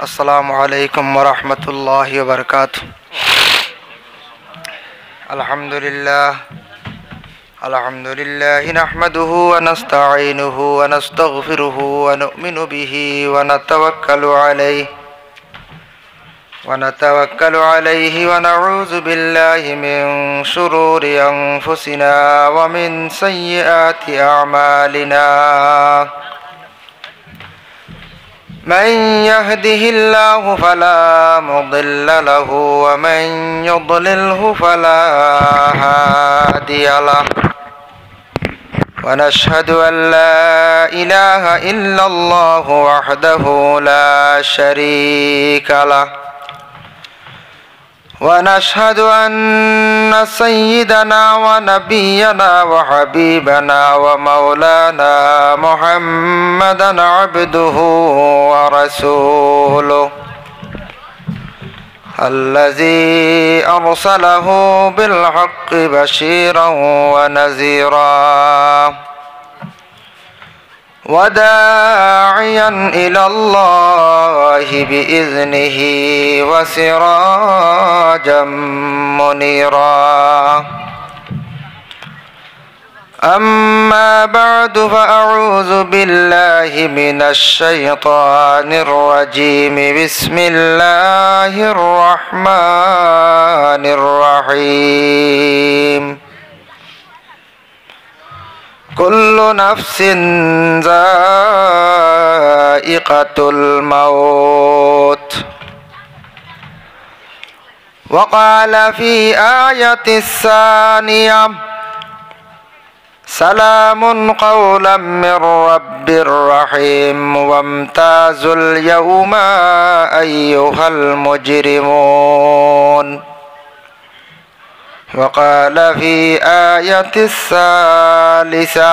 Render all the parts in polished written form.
अस्सलामु अलैकुम वरहमतुल्लाहि वबरकातुहू। अल्हम्दुलिल्लाह नहमदुहु व नस्तईनुहु व नस्तगफिरुहु व नुमिनु बिही व नतवक्कलु अलैहि व नऊज़ु बिल्लाहि मिन शुरूरि अनफुसिना व मिन सय्यिआति अअमालिना। मन यहदिहिल्लाहु फला मुदिल्ल लहु व मन युद्लिलहु फला हादिय लहु। व नशहदु अन ला इलाहा इल्लल्लाहु वहदहु ला शरीका लहु। व नशहदु अन्न सय्यिदना व नबियना व हबीबना व मौलाना मुहम्मदन अब्दुहु व रसूलुहु अल्लज़ी अरसलहु बिल्हक़्क़ि बशीरन व नज़ीरा व दाइयन इलल्लाहि बिइज़्निहि व सिराजम मुनीरा। अम्मा बअदु फ़अऊज़ु बिल्लाहि मिनश शैतानिर रजीम। बिस्मिल्लाहिर रहमानिर रहीम। कुल्लु नफ्सिन ज़ाइक़तुल मौत। वक़ाल फ़ी आयतिस सानिया सलामुन क़ौलन मिर रब्बिर रहीम। वम्ताज़ुल यौमा अय्युहल मुजरिमून। वक़ाल फ़ी आयतिस सालिसा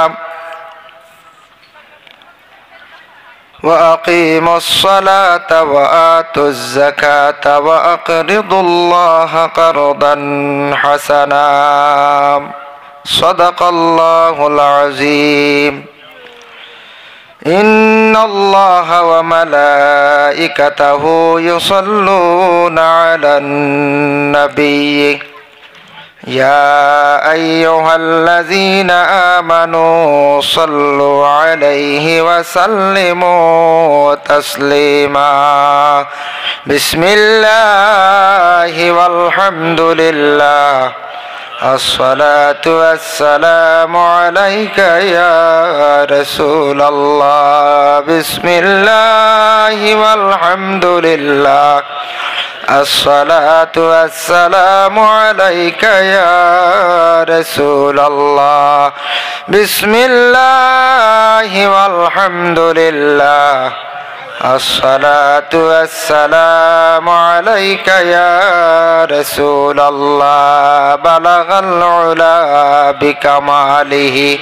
वअक़ीमुस्सलात वआतुज़्ज़कात वअक़रिदुल्लाह क़र्दन हसना। सदक़ल्लाहुल अज़ीम। इन्नल्लाह व मलाइकतहु युसल्लूना अलन नबिय्य या अय्युहल्लज़ीना आमनू सल्लु अलैहि व सल्लिमू तस्लीमा। बिस्मिल्लाहि वल्हम्दुलिल्लाह अस्सलातु वस्सलामु अलैका या रसूलल्लाह। बिस्मिल्लाहि वल्हम्दुलिल्लाह अस्सलातु वस्सलामु अलैका या रसूलल्लाह। बिस्मिल्लाहि वल्हम्दुलिल्लाह अस्सलातु वस्सलामु अलैका या रसूलल्लाह। बलगल उला बिकमालिही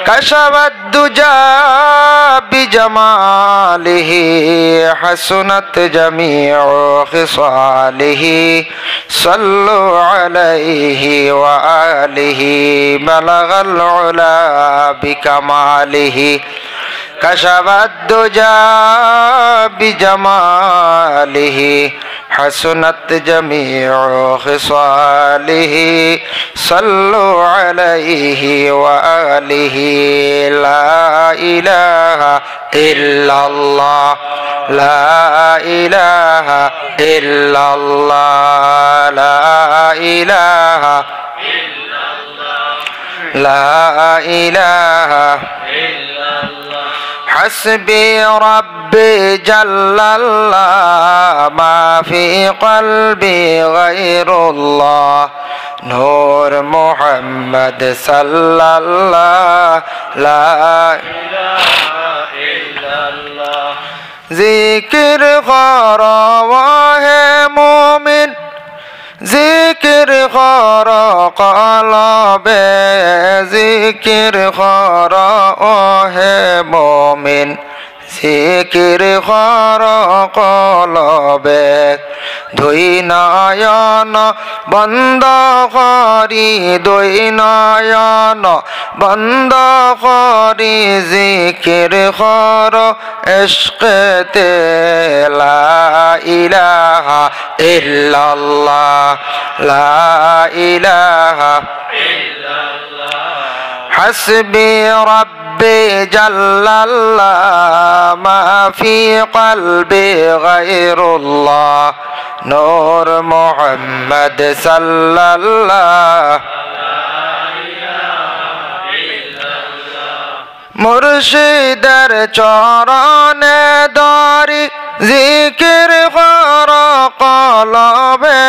कशवद दुजा बिजमालिही हसनत जमीउ खिसालिही सल्लु अलैहि व आलिही। बलगल उला बिकमालिही कशवद दुजा बिजमालिही हसनत जमीउ खिसालिही सल्लु अलैहि व आलिही। ला इलाहा इल्लल्लाह ला इलाहा इल्लल्लाह ला इलाहा ला इलाहा हस्बी रब्बी जल्लल्लाह मा फी क़ल्बी गैरुल्लाह। नूर मुहम्मद सल्लल्लाह ला इलाहा इल्लल्लाह। ज़िक्र ख़ारा वाहे मोमिन ज़िक्र ख़ारा क़ल्बे। ज़िक्र ख़ारा वाहे मोमिन ज़िक्र ख़ारा क़ल्बे। দুই নয়ন বন্ধ করি, দুই নয়ন বন্ধ করি জিকির কর ইশকেতে লা ইলাহা ইল্লাল্লাহ, লা ইলাহা ইল্লাল্লাহ। হাসবি রব্বি জাল্লাল্লাহ মা ফি কলবি গায়রুল্লাহ, নূর মুহাম্মদ সাল্লাল্লাহ। মুর্শিদের চরণে ধরি জিকির কর কলবে,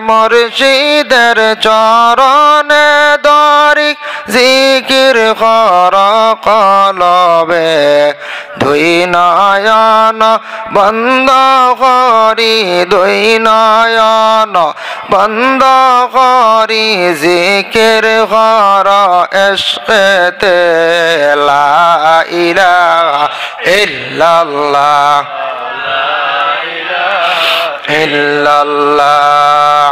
মুর্শিদের চরণে ধরি জিকির কর কলবে। দুই নয়ন বন্ধ করি, দুই নয়ন বন্ধ করি জিকির কর ইশকেতে লা ইলাহা ইল্লাল্লাহ, ইল্লাল্লাহ।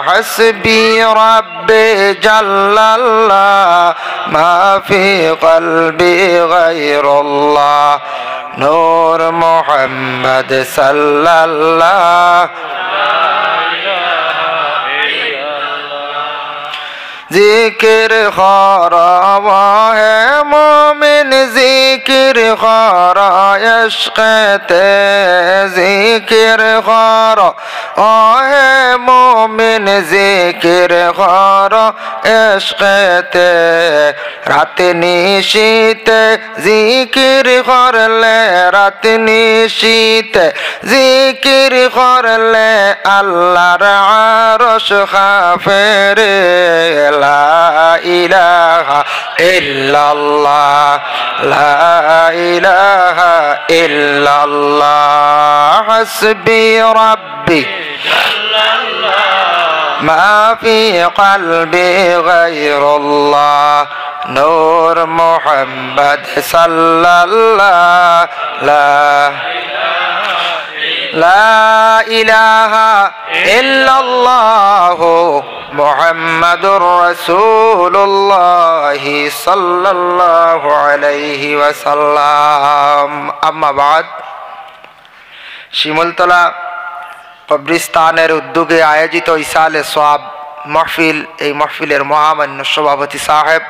হাসবি রব্বি জাল্লাল্লাহ মা ফি কলবি গায়রুল্লাহ, নূর মুহাম্মদ সাল্লাল্লাহ। জিকির কর হে মুমিন, জিকির কর ইশকেতে, জিকির কর হে মুমিন, জিকির কর ইশকেতে। রাত নিশীতে জিকির করলে, রাত নিশীতে জিকির করলে আল্লাহর আরশ কাঁপে রে। লা ইলাহা ইল্লাল্লাহ, লা ইলাহা ইল্লাল্লাহ। হাসবি রব্বি মা ফি কলবি গায়রুল্লাহ, নূর মুহাম্মদ সাল্লাল্লাহ। লা ইলাহা ইল্লাল্লাহ মুহাম্মাদুর রাসূলুল্লাহ সাল্লাল্লাহু আলাইহি ওয়াসাল্লাম। আম্মা বাদ। শিমুলতলা কবরস্থানের উদ্যোগে আয়োজিত ইসালে সওয়াব মাহফিল, এই মাহফিলের মহামান্য সভাপতি সাহেব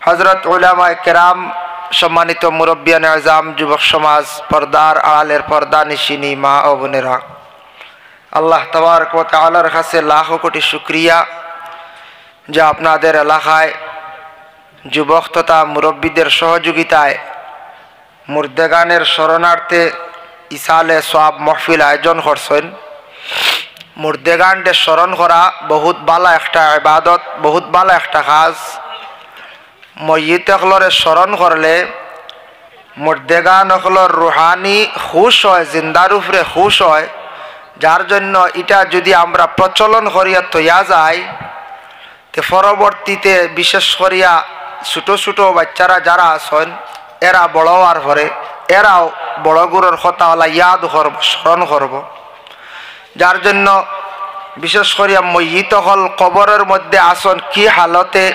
হযরত উলামায়ে কেরাম, সম্মানিত মুরব্বিয়ানে আযম, যুবক সমাজ, পর্দার আড়ালের পর্দা নিশিনী মা ও বোনেরা, আল্লাহ তাবারক ওয়া তাআলার কাছে লাখো কোটি শুকরিয়া যে আপনাদের এলাকায় যুবক তথা মুরব্বীদের সহযোগিতায় মুর্দেগানের শরণার্থে ইসালে সওয়াব মাহফিল আয়োজন করছেন। মুর্দেগানকে স্মরণ করা বহুত ভালো একটা ইবাদত, বহুত ভালো একটা কাজ। মইয়িত হলরে স্মরণ করলে মুর্দেগান হলর রুহানি খুশ হয়, জিন্দার উপরে খুশ হয়। যার জন্য এটা যদি আমরা প্রচলন করিয়া তৈয়া যায়, তো পরবর্তীতে বিশেষ করিয়া ছোটো ছোটো বাচ্চারা যারা আছেন এরা বড় হওয়ার পরে এরাও বড় গুরুর কথা হলা ইয়াদ করব, স্মরণ করব। যার জন্য বিশেষ করিয়া মইয়িত হল কবরের মধ্যে আসন কি হালতে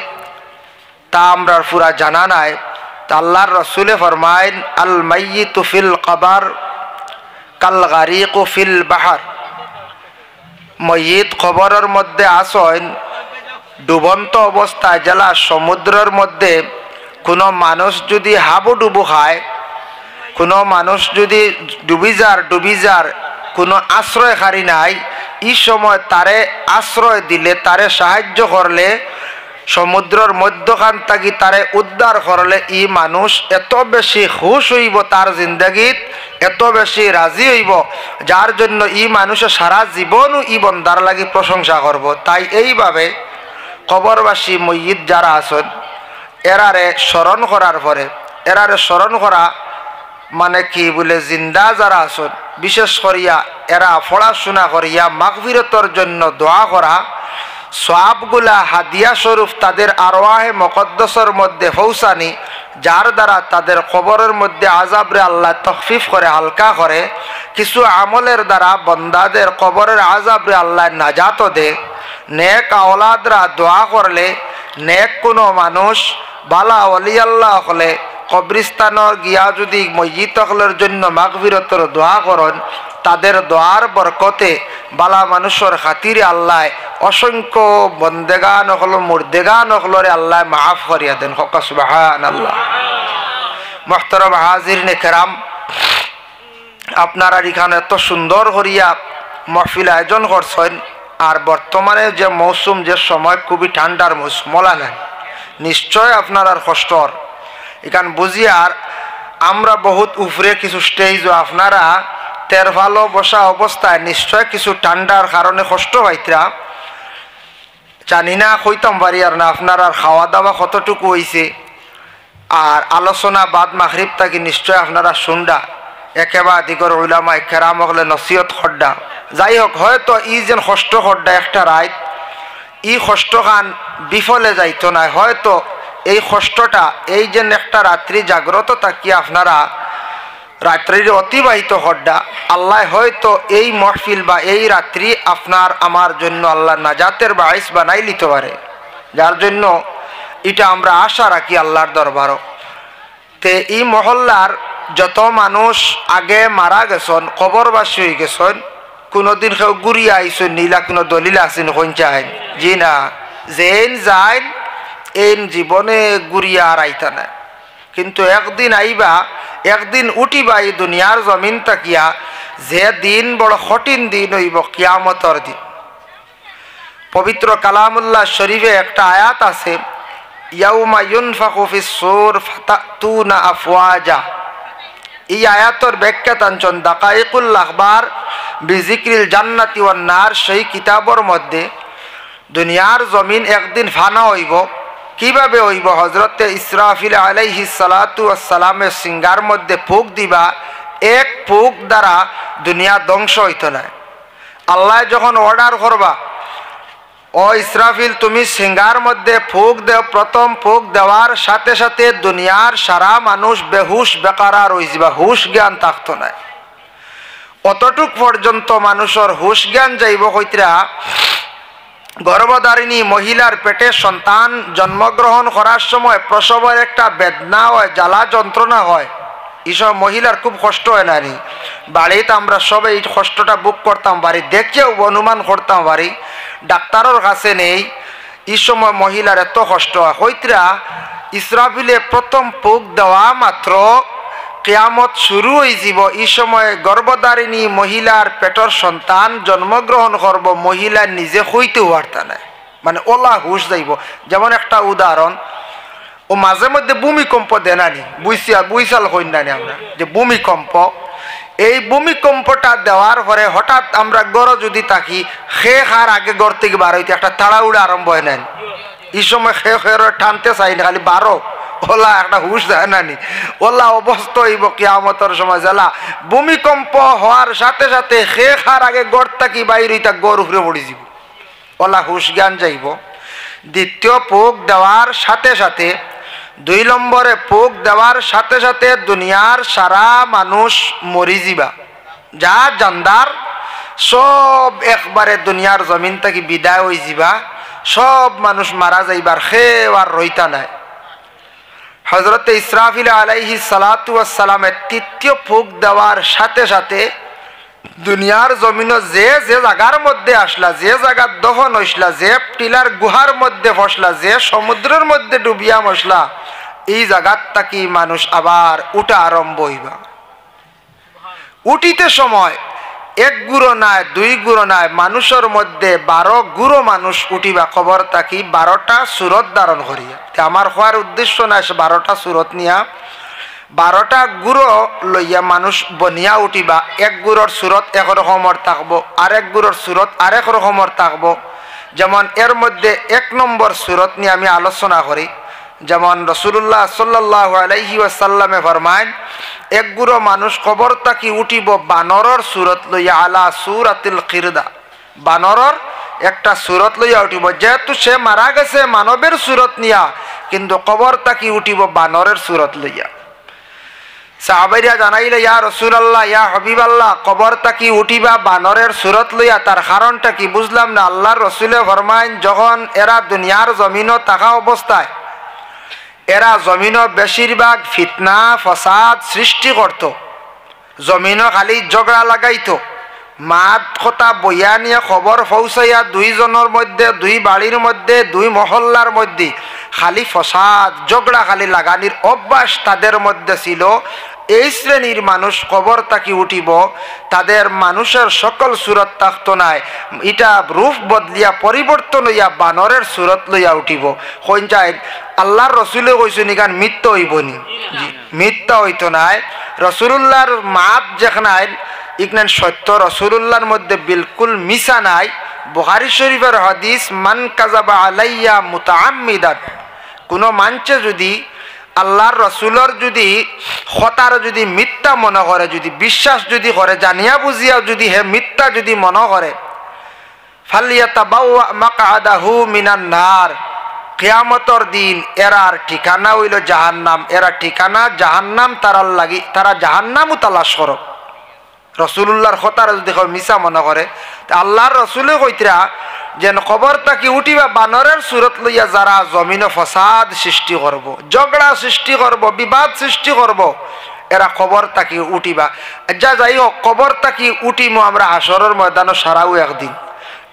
তা আমরা পুরা জানা নাই। তা আল্লাহর রসুলে ফরমাইন, আল মাইয়িতু ফিল কবর কাল গারিকু ফিল বাহার। মইয়িত কবরের মধ্যে আসন ডুবন্ত অবস্থায়, জেলা সমুদ্রের মধ্যে কোনো মানুষ যদি হাবুডুবু খায়, কোনো মানুষ যদি ডুবি যার কোনো আশ্রয়কারী নাই, এই সময় তারে আশ্রয় দিলে, তারে সাহায্য করলে, সমুদ্রের মধ্যখান থাকি তারে উদ্ধার করলে ই মানুষ এত বেশি খুশ হইব, তার জিন্দগিত এত বেশি রাজি হইব, যার জন্য ই মানুষে সারা জীবনও ই বন্দার লাগি প্রশংসা করব। তাই এইভাবে কবরবাসী মইয়িত যারা আছেন এরারে স্মরণ করার পরে, এরারে স্মরণ করা মানে কি বলে, জিন্দা যারা আছেন বিশেষ করিয়া এরা পড়াশোনা করিয়া মাগফিরতর জন্য দোয়া করা, সওয়াবগুলা হাদিয়া স্বরূপ তাদের আরওয়াহে মুকদ্দাসের মধ্যে পৌঁছানি, যার দ্বারা তাদের কবরের মধ্যে আযাবরে আল্লাহ তখফিফ করে, হালকা করে। কিছু আমলের দ্বারা বন্দাদের কবরের আযাবরে আল্লাহ নাজাত দে। নেক আওলাদরা দোয়া করলে, নেক কোনো মানুষ বালা ওলি আল্লাহ হলে কবরিস্তানর গিয়া যদি মইয়িত হলের জন্য মাগফিরতর দোয়া করেন, তাদের দোয়ার বরকতে বালা মানুষের খাতিরে আল্লাহ অসংখ্য বন্দেগান হল মুর্দেগান হলরে আল্লাহ মাফ করিয়া দেন। হক সুবহানাল্লাহ। মুহতারাম হাজিরিনে কেরাম, আপনারা এখানে এত সুন্দর করিয়া মাহফিল আয়োজন করছেন। আর বর্তমানে যে মৌসুম, যে সময় খুবই ঠান্ডার মৌসুম, মলা নাই, নিশ্চয় আপনার আর কষ্টর এখান বুঝি। আর আমরা বহুত উপরে কিছু স্টেজও আপনারা তের ভালো বসা অবস্থায় নিশ্চয় কিছু ঠান্ডার কারণে কষ্ট পাইতরা। জানি না কইতাম পারি আর না আপনার আর খাওয়া দাওয়া কতটুকু হয়েছে। আর আলোচনা বাদ মাগরিব থাকি নিশ্চয় আপনারা শুনডা, একেবারে দিগর উলামা কেরাম হলে নসিহত খড্ডা। যাই হোক, হয়তো ই যেন কষ্ট খড্ডা একটা রাত, ই কষ্ট খান বিফলে যাইতো না। হয়তো এই কষ্টটা, এই যে একটা রাত্রি জাগ্রত থাকি আপনারা রাত্রির অতিবাহিত খড্ডা, আল্লাহ হয়তো এই মহফিল বা এই রাত্রি আপনার আমার জন্য আল্লাহ নাজাতের বাইস বানাই লিতে পারে। যার জন্য এটা আমরা আশা রাখি আল্লাহর দরবারও। তে এই মহল্লার যত মানুষ আগে মারা গেছেন, কবরবাসী হয়ে গেছেন, কোনোদিন কেউ ঘুরিয়ে আইসেন নীলা কোনো দলিল আসেন কইন? জি না, যেন যাইন এন জীবনে ঘুরিয়া আর আইতা না। কিন্তু একদিন আইবা, একদিন উঠিবা এই দুনিয়ার জমিন তাকিয়া, যে দিন বড় কঠিন দিন হইব, কিয়ামতর দিন। পবিত্র কালামুল্লাহ শরীফে একটা আয়াত আছে, ইয়াউমা ইউনফাখু ফিস সূর ফাতাতুনা আফওয়াজা। এই আয়াতর ব্যাখ্যা তানচন দাকাইকুল আখবার বিজিক্রিল জান্নাতি ওয়ান নার, সেই কিতাবর মধ্যে দুনিয়ার জমিন একদিন ফানা হইব। কিভাবে হইব? হজরতে ইসরাফিল আলাইহিস সালাতু ওয়াস সালামের সিঙ্গার মধ্যে ফুক দিবা, এক ফুক দ্বারা দুনিয়া ধ্বংস হইত না। আল্লাহ যখন অর্ডার করবা, ও ইসরাফিল তুমি সিঙ্গার মধ্যে ফুক দেও, প্রথম ফুক দেওয়ার সাথে সাথে দুনিয়ার সারা মানুষ বেহুশ বেকারার হয়ে যাবা, হুশ জ্ঞান থাকতো না। অতটুক পর্যন্ত মানুষের হুশ জ্ঞান যাইব কইতরা গর্ভধারিণী মহিলার পেটে সন্তান জন্মগ্রহণ করার সময় প্রসবের একটা বেদনা হয়, জ্বালা যন্ত্রণা হয়। এইসব মহিলার খুব কষ্ট হয় না নি? বাড়িতে আমরা সবাই এই কষ্টটা বুক করতাম পারি, দেখেও অনুমান করতাম পারি, ডাক্তারের কাছে নেই। এই সময় মহিলার এত কষ্ট হয়। হইতরা ইসরাফিলে প্রথম ফুক দেওয়া মাত্র কিয়ামত শুরু হয়ে যাব। এই সময় গর্ভধারিণী মহিলার পেটর সন্তান জন্মগ্রহণ করব, মহিলা নিজে হইতে পারতা না, মানে ওলা হুশ যাইব। যেমন একটা উদাহরণ, ও মাঝে মধ্যে ভূমিকম্প দেনানি, বুঝাল কইনানি আমরা যে ভূমিকম্প, এই ভূমিকম্পটা দেওয়ার পরে হঠাৎ আমরা গড় যদি থাকি, খে খার আগে গড় থেকে বার হইতে একটা তাড়াউড়া আরম্ভ হয় নাই। এই সময় খে খের টানতে চাই না, খালি বারো ওলা একটা হুশ দেয় নানি, ওলা অবস্থা হইব কিয়ামতের সময়। জ্বালা ভূমিকম্প হওয়ার সাথে সাথে খে খার আগে গড় থাকি বাইর হইতা গড় উঠে পড়ে যাব, ওলা হুশ জ্ঞান যাইব। দ্বিতীয় পোক দেওয়ার সাথে সাথে, 2 নম্বরে পোক দেওয়ার সাথে সাথে দুনিয়ার সারা মানুষ মরি যাবা, যা জানদার সব একবারে দুনিয়ার জমিন থেকে বিদায় হয়ে যাবা, সব মানুষ মারা যাইবার, খেয়ে আর রইতা নাই। হজরতে ইসরাফিল আলাইহিস সালাতু ওয়াস সালামের তৃতীয় ফুক দেওয়ার সাথে সাথে দুনিয়ার জমিন যে যে জায়গার মধ্যে আসলা, যে জায়গার দহন হইসলা, যে টিলার গুহার মধ্যে ফসলা, যে সমুদ্রের মধ্যে ডুবিয়া মশলা, এই জায়গার তাকি মানুষ আবার উঠা আরম্ভ হইবা। উঠিতে সময় 1 গুঁড়ো নাই, 2 গুঁড়ো নাই, মানুষের মধ্যে 12 গুঁড়ো মানুষ উঠিবা খবর তাকি 12টা সুরত ধারণ করিয়া। আমার হওয়ার উদ্দেশ্য নাই 12টা সুরত নিয়া, 12টা গুঁড়ো লইয়া মানুষ বনিয়া উঠিবা। 1 গুঁড়োর সুরত এক রকমের থাকবো, আরেক গুঁড়োর সুরত আরেক রকমের থাকবো। যেমন এর মধ্যে 1 নম্বর সুরত নিয়ে আমি আলোচনা করি। যেমন রাসূলুল্লাহ সাল্লাল্লাহু আলাইহি ওয়াসাল্লামে ফরমায়, 1 গুঁড়ো মানুষ কবর তাকি উঠিব বানরের সুরত লইয়া, আলা সূরাতিল কিরদা, বানরের একটা সুরত লইয়া উঠিব। যেহেতু সে মারা গেছে মানবের সুরত নিয়া, কিন্তু কবর তাকি উঠিব বানরের সুরত লইয়া। সাহাবাইরা জানাইলে ইয়া রাসূলুল্লাহ ইয়া হাবিবাল্লাহ কবর তাকি উঠিবা বানরের সুরত লইয়া, তার কারণটা কি বুঝলাম না। আল্লাহর রাসূলে ফরমাইন যখন এরা দুনিয়ার জমিনও থাকা অবস্থায় এরা জমিনও বেশিরভাগ ফিতনা ফসাদ সৃষ্টি করত, জমিনও খালি ঝগড়া লাগাইতো, মাত কথা বইয়া নিয়ে খবর পৌঁছাইয়া দুইজনের মধ্যে, দুই বাড়ির মধ্যে, দুই মহল্লার মধ্যে খালি ফসাদ ঝগড়া খালি লাগানির অভ্যাস তাদের মধ্যে ছিল। এই শ্রেণীর মানুষ কবর তাকি উঠিব, তাদের মানুষের সকল সুরত থাকতো নাই, এটা রূপ বদলিয়া পরিবর্তন হইয়া বানরের সুরত লইয়া উঠিব। কইন যায় আল্লাহর রসুলে কইছেন ইখান মিথ্যা হইবনি, মিথ্যা হইতো নাই। রসুলুল্লাহর মাপ যেখানে ইকনান সত্য, রসুলুল্লাহর মধ্যে বিলকুল মিশা নাই। বুখারী শরীফের হাদিস, মান কাযাবা আলাইয়া মুতাআম্মিদান, কোনো মানছে যদি আল্লাহর রসুলের যদি কথার যদি মিথ্যা মনে করে, যদি বিশ্বাস যদি করে, জানিয়া বুঝিয়া যদি হে মিথ্যা যদি মনে করে, ফালিয়াতাবাওয়া মাকআদাহু মিনান নার, কিয়ামতের দিন এরার ঠিকানা হইল জাহান্নাম, এরা ঠিকানা জাহান্নাম, তারার লাগি তারা জাহান্নামও তালাশ করো। রসুলুল্লাহর কথার যদি মিশা মনে করে, আল্লাহর রসুলে কইতরা যেন কবর তাকি উঠিবা বানরের সুরত লইয়া যারা জমিন ফসাদ সৃষ্টি করব, ঝগড়া সৃষ্টি করব, বিবাদ সৃষ্টি করব, এরা কবর তাকি উঠিবা। যা যাই হোক, কবর তাকি উঠিমো আমরা হাসরের ময়দানও সারাও একদিন।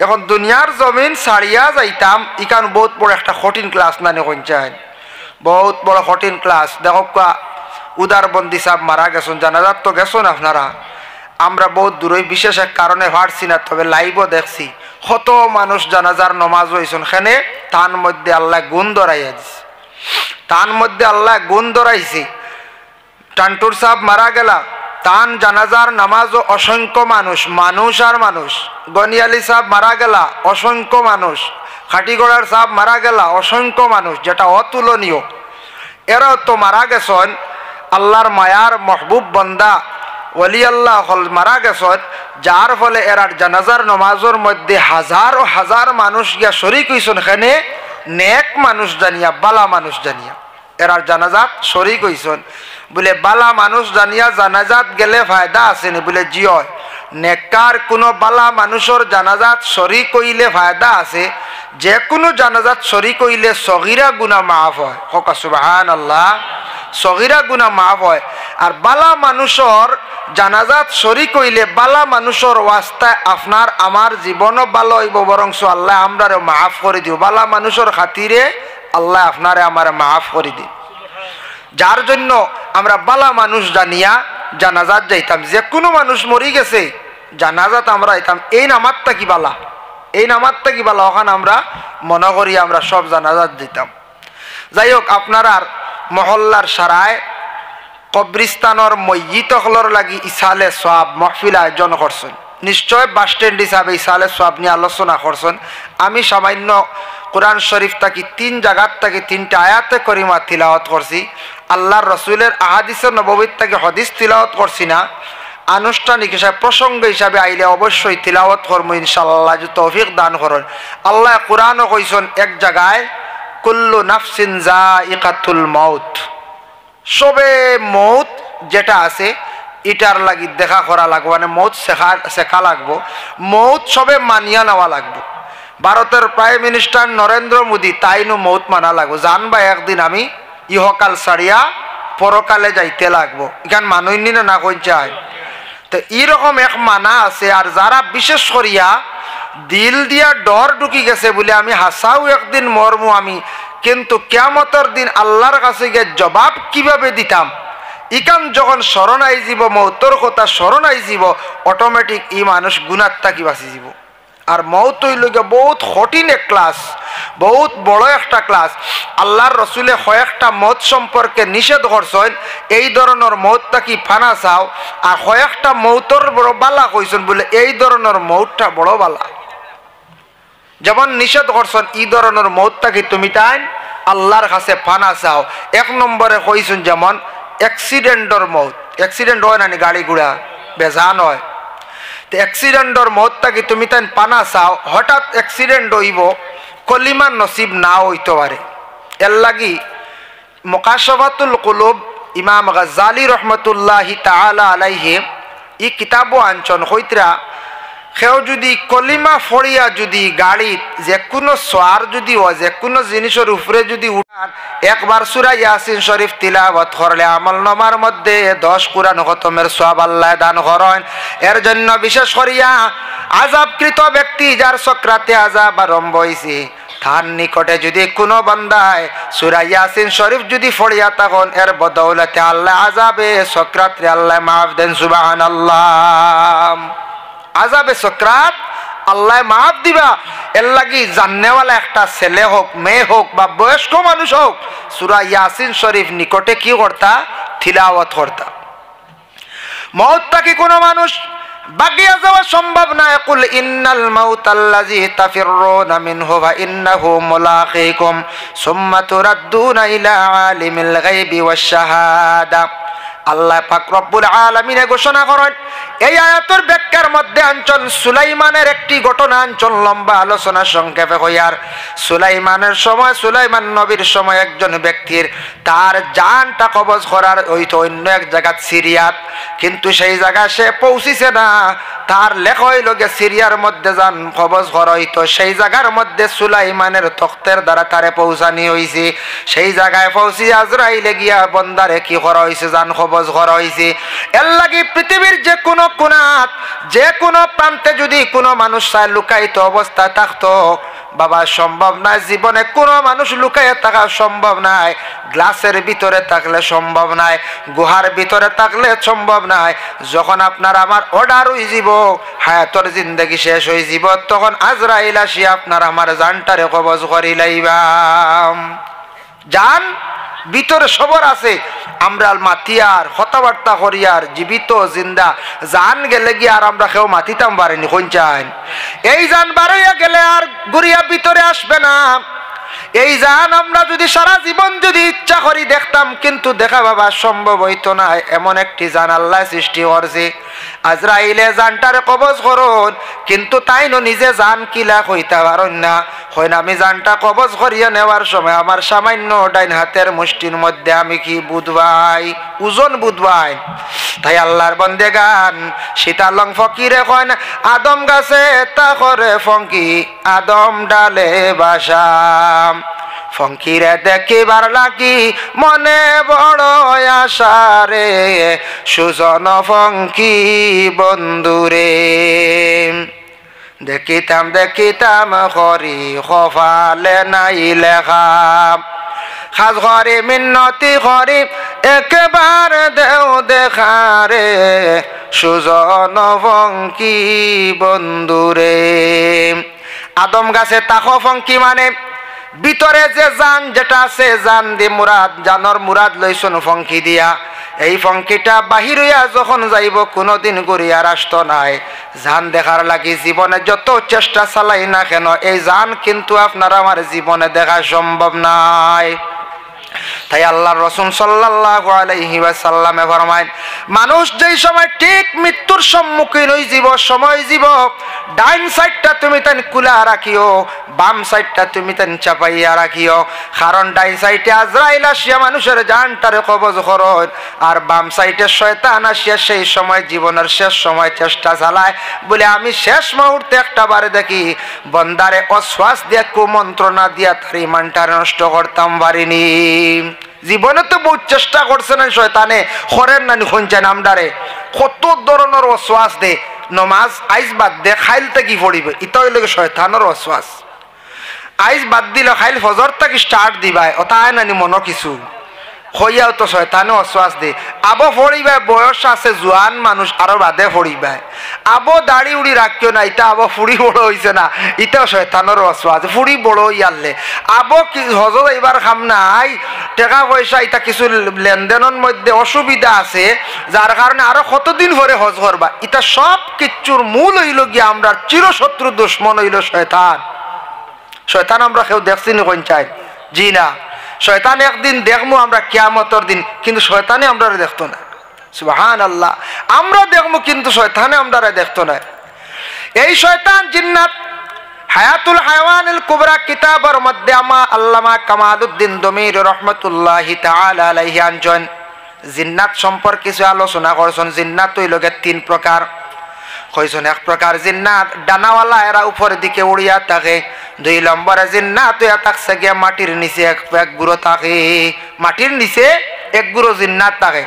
এখন দুনিয়ার জমিন ছাড়িয়া যাইতাম, ইকান বহুত বড় একটা কঠিন ক্লাস না নিয়ে চাই, বহুত বড় কঠিন ক্লাস। দেখো উদারবন্দি সাহেব মারা গেছেন, জানাজাত তো গেছেন আপনারা, আমরা বহুত দূরে বিশেষ এক কারণে পারছি না, তবে লাইভও দেখছি কত মানুষ জানাজার নমাজ হয়েছেন। সেখানে তার মধ্যে আল্লাহ গুণ ধরাইয়া দিছে, তার মধ্যে আল্লাহ গুণ ধরাইছে। টান্টুর সাহেব মারা গেলা, তান জানাজার নামাজও অসংখ্য মানুষ, মানুষ আর মানুষ। গনি আলী সাহেব মারা গেলা, অসংখ্য মানুষ। খাটিগড়ার সাহেব মারা গেলা, অসংখ্য মানুষ, যেটা অতুলনীয়। এরাও তো মারা গেছেন আল্লাহর মায়ার মহবুব বন্দা ওলি আল্লাহ হল মারা গেছেন, যার ফলে এরার জানাজার নমাজের মধ্যে হাজার ও হাজার মানুষ গিয়া শরিক হইছেন। এখানে নেক মানুষ জানিয়া, বালা মানুষ জানিয়া এরার জানাজাত শরিক হইছেন। বলে বালা মানুষ জানিয়া জানাজাত গেলে ফায়দা আসেনি? বলে জি হয়, নেককার কোনো বালা মানুষের জানাজাত শরিক হইলে ফায়দা আছে। যে কোনো জানাজাত শরিক হইলে সগীরা গুনাহ মাফ হয়। হকা সুবহানাল্লাহ, সগীরা গুনাহ মাফ হয়। আর বালা মানুষের জানাজাত শরিক হইলে বালা মানুষের ওয়াস্তায় আপনার আমার জীবনও ভালো হইব, বরং আল্লাহ আমরারে মাফ করে দিও। বালা মানুষের খাতিরে আল্লাহ আপনারে আমারে মাফ করে দিন। যার জন্য আমরা বালা মানুষ জানিয়া জানাজাত যাইতাম। যে কোনো মানুষ মরি গেছে জানাজাত আমরা যাইতাম, এই নামাজটা কি বালা, এই নামাজটা কি বালা, ওখানে আমরা মনে করি আমরা সব জানাজাত দিতাম। যাই হোক, আপনার আর মহল্লার সারায় কবরিস্তানের ময়্যিতকলর লাগি ইসালে সওয়াব মাহফিল আয়োজন করছেন। নিশ্চয় বাস স্ট্যান্ড হিসাবে ইসালে সওয়াব নিয়ে আলোচনা করছেন। আমি সামান্য কোরআন শরীফ থাকি 3 জায়গার থেকে 3টা আয়াতে করিমা তিলাওয়াত করছি। আল্লাহর রসুলের আহাদিসে নববীর থেকে হদিস তিলাওয়াত করছি না। আনুষ্ঠানিক হিসাবে প্রসঙ্গ হিসাবে আইলে অবশ্যই তিলাওয়াত করবো ইনশাআল্লাহ, যদি তৌফিক দান করেন। আল্লাহ কোরআনও কইছেন এক জায়গায়, কুল্লু নাফসিন যায়িকাতুল মাউত, সবে মৌত যেটা আছে এটার লাগি দেখা করা লাগবো, মানে মৌত শেখা লাগবো, মৌত সবে মানিয়া নেওয়া লাগবো। ভারতের প্রাইম মিনিস্টার নরেন্দ্র মোদী তাইনও মৌত মানা লাগবো, জানবা একদিন আমি ইহকাল ছাড়িয়া পরকালে যাইতে লাগবো। এখান মানুষনি না কই চায় তো এইরকম এক মানা আছে। আর যারা বিশেষ করিয়া দিল দিয়া ডর ঢুকি গেছে বলে আমি হাসাও একদিন মরমু আমি, কিন্তু কিয়ামতের দিন আল্লাহর কাছে গিয়ে জবাব কিভাবে দিতাম, ইকান যখন স্মরণ আই যাব, মৌতর কথা স্মরণ আই যাব, অটোমেটিক এই মানুষ গুনার থাকি বাঁচি যাব। আর মৌত হইল গিয়ে বহুত কঠিন এক ক্লাস, বহুত বড় একটা ক্লাস। আল্লাহর রসুলে কয়েকটা মত সম্পর্কে নিষেধ করছেন, এই ধরনের মৌতটা কি ফানা চাও, আর কয়েকটা মৌতর বড় বালা কইছেন বলে এই ধরনের মৌতটা বড় বালা। যেমন নিষেধ করছেন এই ধরনের মৌতটা কি তুমি তাই আল্লাহর কাছে ফানা চাও। 1 নম্বরে কইছেন যেমন অ্যাক্সিডেন্টর মৌত, অ্যাক্সিডেন্ট হয় না, গাড়ি ঘোড়া বেজান হয়, তো অ্যাক্সিডেন্টর মৌতটা কি তুমি তাই পানা চাও। হঠাৎ অ্যাক্সিডেন্ট হইব, কলিমার নসিব না হইতে পারে, এর লাগি মুকাশাফাতুল কুলুব ইমাম গাজ্জালি রহমতুল্লাহি তাআলা আলাইহি ই কিতাবও আনছন হইতরা সেও যদি কলিমা ফড়িয়া যদি গাড়িত যে কোনো সোয়ার যদি ও যে কোনো জিনিসের উপরে যদি উঠান একবার সূরা ইয়াসিন শরীফ তিলাওয়াত করলে আমলনামার মধ্যে 10 কুরআন খতমের সওয়াব আল্লাহ দান করেন। এর জন্য বিশেষ করিয়া আযাবকৃত ব্যক্তি যার সক্রাতে আযাব আরম্ভ হইছে তার নিকটে যদি কোনো বান্দায় সূরা ইয়াসিন শরীফ যদি পড়িয়া তখন এর বদৌলতে আল্লাহ আযাবে সক্রাতে আল্লাহ মাফ দেন সুবহানাল্লাহ। আযাবে সক্রাত আল্লাহ মাফ দিবা। এর লাগি জাননেওয়ালা একটা ছেলে হোক মেয়ে হোক বা বয়স্ক মানুষ হোক সূরা ইয়াসিন শরীফ নিকটে কি করতা তিলাওয়াত করতা। মওতটা কি কোনো মানুষ বাগিয়া যাওয়া সম্ভব না। কুল ইন্নাল মাউতাল্লাযী তাফিররুনা মিনহু ওয়া ইন্নাহু মুলাকীকুম সুম্মা তুরাদ্দুনা ইলা আলিমিল গায়বি ওয়াশ শাহাদা। আল্লাহ পাক রব্বুল আলামিন ঘোষণা করেন এই আয়াতের ব্যাখ্যার মধ্যে আনচন সুলাইমানের একটি ঘটনা আনচন লম্বা আলোচনা সংক্ষেপে হইয়ার। সুলাইমানের সময় সুলাইমান নবীর সময় একজন ব্যক্তির তার জানটা কবজ করার হইতো অন্য এক জায়গা সিরিয়াত, কিন্তু সেই জায়গা সে পৌঁছিছে না। তার লেখা হইল গে সিরিয়ার মধ্যে যান কবজ করা হইতো, সেই জায়গার মধ্যে সুলাইমানের তখ্তের দ্বারা তারে পৌঁছানি হয়েছে। সেই জায়গায় পৌঁছি আজরাইলে গিয়া বন্দারে কি করা হয়েছে যান কবজ করা হয়েছে। এর লাগি পৃথিবীর যে কোনো কোণাত যে কোনো প্রান্তে যদি কোনো মানুষ চায় লুকায়িত অবস্থায় থাকতো বাবা সম্ভব নাই। জীবনে কোনো মানুষ লুকাইয়া থাকা সম্ভব নাই। গ্লাসের ভিতরে থাকলে সম্ভব নাই, গুহার ভিতরে থাকলে সম্ভব নাই। যখন আপনার আমার অর্ডার হয়ে যাব হায়াতর জিন্দগি শেষ হয়ে যাব তখন আজরাইল আসি আপনার আমার জানটারে কবজ করি লাইবা। জান ভিতরে সবর আছে, আমরা মাতিয়ার কথাবার্তা করিয়ার জীবিত জিন্দা জান গেলে গিয়ে আর আমরা কেউ মাতিতাম পারিনি কোন চান। এই জান বাড়াইয়া গেলে আর গুড়িয়া ভিতরে আসবে না। এই জান আমরা যদি সারা জীবন যদি ইচ্ছা করি দেখতাম, কিন্তু দেখা বাবা সম্ভব হইতো না। এমন একটি জান আল্লাহ সৃষ্টি করছে। আজরাইলে জানটারে কবজ করুন, কিন্তু তাই নিজে জান কিলা কইতে পারেন না। হয় না আমি জানটা কবজ করিয়া নেওয়ার সময় আমার সামান্য ডাইন হাতের মুষ্টির মধ্যে আমি কি বুধবাই ওজন বুধবাই। তাই আল্লাহর বন্দেগান সীতালং ফকিরে কয় না আদম গাছে তা করে ফঙ্কি আদম ডালে বাসাম। ফঙ্কিরে দেখিবার লাগি মনে বড় আশা রে সুজন ফঙ্কি বন্ধুরে। দেখিতাম দেখিতাম হরি কপালে নাই লেখা খাস ঘরে মিন্নতি করি একবার দেও দেখারে সুজন ফঙ্কি বন্ধুরে। আদম গাছে তাক ফঙ্কি মানে ভিতরে যে জান যেটা আছে জান দি মুরাদ জানর মুরাদ লইছন ফঙ্কি দিয়া। এই ফঙ্কিটা বাহির হইয়া যখন যাইব কোনোদিন ঘুরিয়ার আসতো নাই। জান দেখার লাগি জীবনে যত চেষ্টা চালাই না কেন এই জান কিন্তু আপনার আমার জীবনে দেখা সম্ভব নাই। তাই আল্লাহর রাসূল সাল্লাল্লাহু আলাইহি ওয়াসাল্লামে ফরমায় মানুষ যেই সময় ঠিক মৃত্যুর সম্মুখীন হই যাব সময় যাব ডাইন সাইডটা তুমি তান কুলা রাখিও, বাম সাইডটা তুমি তান চাপাইয়া রাখিও। কারণ ডাইন সাইডে আজরাইল আসিয়া মানুষের জানটারে কবজ করেন, আর বাম সাইডে শয়তান আসিয়া সেই সময় জীবনের শেষ সময় চেষ্টা চালায় বলে আমি শেষ মুহূর্তে একটা বারে দেখি বন্দারে অশ্বাস দিয়া কুমন্ত্রণা দিয়া তার ইমানটা নষ্ট করতাম পারিনি। জীবনে তো বহুত চেষ্টা করছে না শয়তানে খরেন না খুঁজছেন আমদারে কত ধরনের অশ্বাস দে নমাজ আইজ বাদ দে খাইল থেকে পড়িবে ইটা হইলে শয়তানের অশ্বাস। আইজ বাদ দিলে খাইল ফজর থেকে স্টার্ট দিবাই ওটাই নানি মনো কিছু হইয়াও তো শয়তানে অশ্বাস দে। আবো ফড়িবাই বয়স আছে জোয়ান মানুষ আরো বাদে ফড়িবাই আবো দাড়ি উড়ি রাখিও না ইটা আবো ফুড়ি বড় হয়েছে না ইটাও শয়তানের অশ্বাস ফুড়ি বড় ইয়ারলে আবো কি হজর এবার খাম নাই টাকা পয়সা এটা কিছু লেনদেনের মধ্যে অসুবিধা আছে যার কারণে আরো কতদিন পরে হজ করবা। এটা সব কিচ্ছুর মূল হইল গিয়ে আমরা চিরশত্রু দুশ্মন হইল শয়তান। শয়তান আমরা কেউ দেখছি না কোন চাই জি না। শয়তান একদিন দেখবো আমরা কিয়ামতের দিন, কিন্তু শয়তানে আমরা দেখতো না। সুবহানাল্লাহ আমরা দেখবো কিন্তু শয়তানে আমরা দেখতো না। এই শয়তান জিন্নাত হায়াতুল হায়াওয়ানুল কুবরা কিতাবের মধ্যে আল্লামা কামালউদ্দিন দমির রহমাতুল্লাহি তাআলা আলাইহি আনজন জিন্নাত সম্পর্কে কিছু আলোচনা করছেন। জিন্নাত হইল তিন প্রকার। কইছেন এক প্রকার জিন্নাত ডানাওয়ালা, এরা উপরের দিকে উড়িয়া থাকে। দুই নম্বরে জিন্নাত হইয়া থাকছে গিয়া মাটির নিচে এক গুঁড়ো থাকে, মাটির নিচে এক গুঁড়ো জিন্নাত থাকে।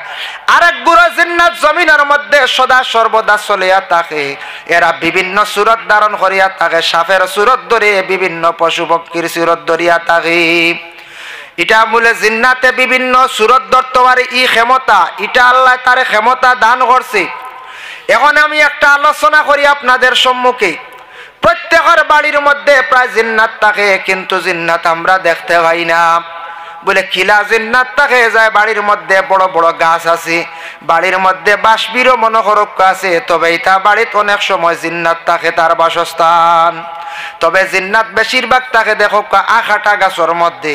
আর এক গুঁড়ো জিন্নাত জমিনের মধ্যে সদা সর্বদা চলিয়া থাকে। এরা বিভিন্ন সুরত ধারণ করিয়া থাকে, সাপের সুরত ধরে, বিভিন্ন পশু পক্ষীর সুরত ধরিয়া থাকে। এটা বলে জিন্নাতে বিভিন্ন সুরত ধরতে পারে, ই ক্ষমতা, এটা আল্লাহ তার ক্ষমতা দান করছে। এখন আমি একটা আলোচনা করি আপনাদের সম্মুখে। প্রত্যেকের বাড়ির মধ্যে প্রায় জিন্নাত থাকে, কিন্তু জিন্নাত আমরা দেখতে পাই না। বলে কিলা জিন্নাত থাকে যায়, বাড়ির মধ্যে বড় বড় গাছ আছে, বাড়ির মধ্যে বাঁশবিরও মনোহরক্ষ আছে, তবে এটা বাড়িতে অনেক সময় জিন্নাত থাকে তার বাসস্থান। তবে জিন্নাত বেশিরভাগ থাকে দেখো আখাটা গাছের মধ্যে,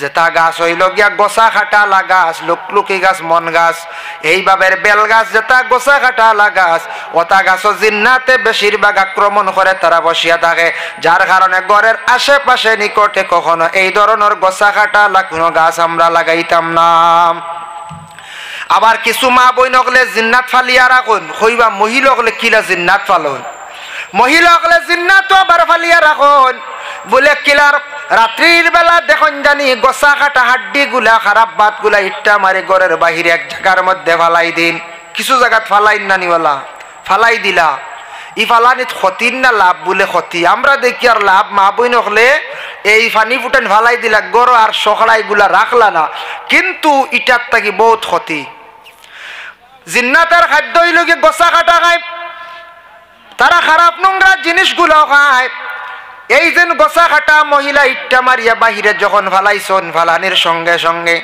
যেটা গাছ হইল গিয়া গোসা খাটালা গাছ, লুকলুকি গাছ, মন গাছ, এইভাবে বেল গাছ যেটা গোসা খাটালা গাছ, ওটা গাছও জিন্নাতে বেশিরভাগ আক্রমণ করে তারা বসিয়া থাকে। যার কারণে ঘরের আশেপাশে নিকটে কখনো এই ধরনের গোসা খাটালা কোনো গাছ আমরা লাগাইতাম না। আবার কিছু মা বই নকলে জিন্নাত ফালিয়া রাখুন, হইবা মহিলা হলে কিলা জিন্নাত ফালুন, মহিলা হলে জিন্নাত আবার ফালিয়া রাখুন। বলে কিলার রাত্রির বেলা দেখুন জানি গোসা কাটা হাড্ডি গুলা, খারাপ বাত গুলা ইট্টা মারে ঘরের বাহিরে এক জায়গার মধ্যে ফালাই দিন। কিছু জায়গাত ফালাই নানিওয়ালা ফালাই দিলা, ই ফালানিত ক্ষতির না লাভ? বলে ক্ষতি। আমরা দেখি আর লাভ, মা বই নকলে এই পানি ফুটেন ফালাই দিলা গড় আর সকালাই গুলা রাখলা না, কিন্তু ইটার থাকি বহুত ক্ষতি। জিন্নাতের খাদ্য হইল গিয়ে গোসা কাটা খায়, তারা খারাপ নোংরা জিনিসগুলো খায়। এই যেন গোসা কাটা মহিলা ইট্টা মারিয়া বাহিরে যখন ফালাইছন, ফালানির সঙ্গে সঙ্গে